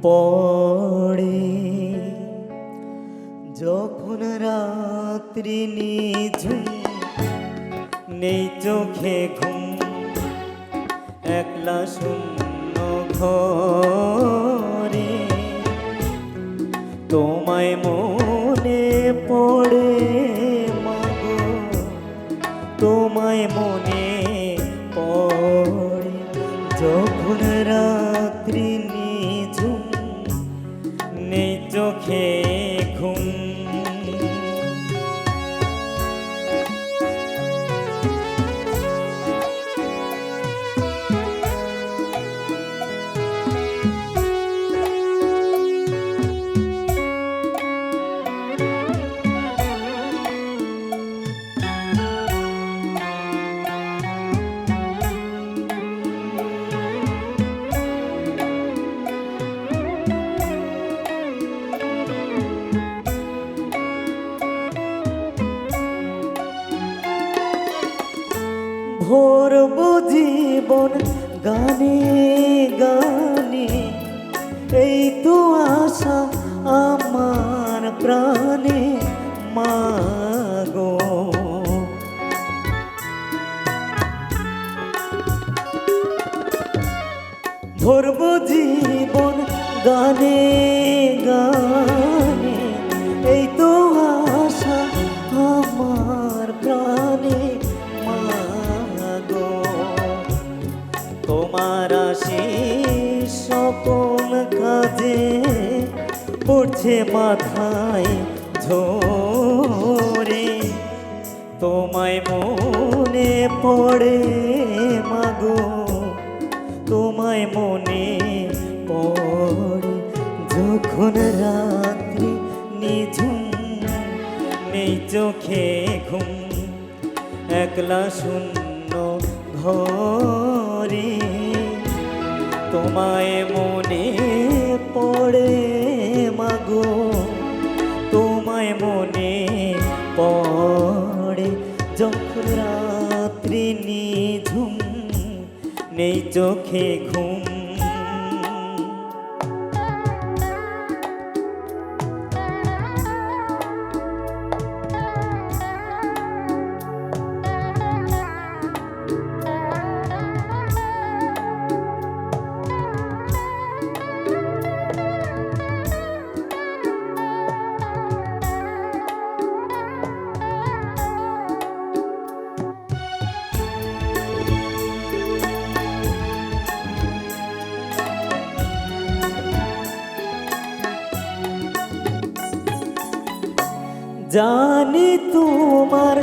পড়ে, যখন রাত্রি নিঝুম, নেই চোখে ঘুম, একলা শূন্য ঘরে তোমায় মনে পড়ে মাগো, তোমায় মনে পড়ে, যখন রাত্রি নিঝুম, নেই চোখে ঘুম। ভরব জীবন গানে গানে, এই তো আশা আমার প্রাণে মাগো। ভরব জীবন গানে গানে, এই তো আশা আমার প্রাণে মাগো। তোমার আশিস সকল কাজে পড়ছে মাথায় ঝরে, তোমায় মনে পড়ে মাগো, তোমায় মনে পড়ে, যখন রাত্রি নিঝুম, নেই চোখে ঘুম, একলা শূন্য ঘরে তোমায় মনে পড়ে মাগো, তোমায় মনে পড়ে, যখন রাত্রি নিঝুম, নেই চোখে ঘুম। জানি তোমার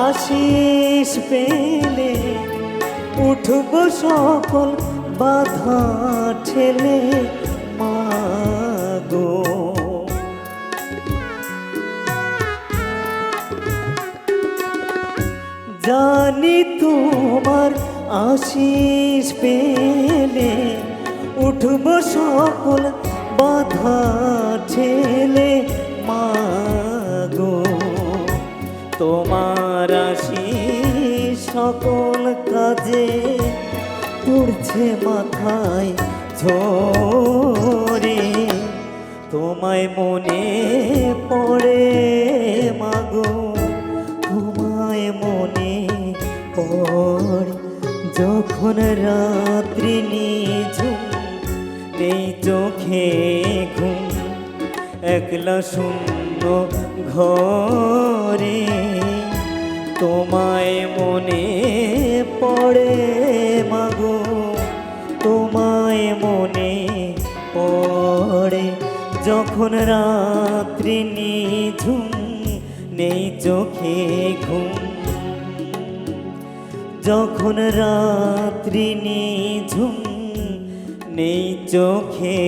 আশিস পেলে উঠব সকল বাধা ঠেলে মাগো। জানি তোমার আশিস পেলে উঠব সকল বাধা ঠেলে মাগো। তোমার আশিস সকল কাজে পড়ছে মাথায় ঝরে, তোমায় মনে পড়ে মাগো, তোমায় মনে পড়ে, যখন রাত্রি নিঝুম, নেই চোখে ঘুম, একলা শূন্য ঘরে তোমায় মনে পড়ে মাগো, তোমায় মনে পড়ে, যখন রাত্রি নিঝুম, নেই চোখে ঘুম, যখন রাত্রি নিঝুম, নেই চোখে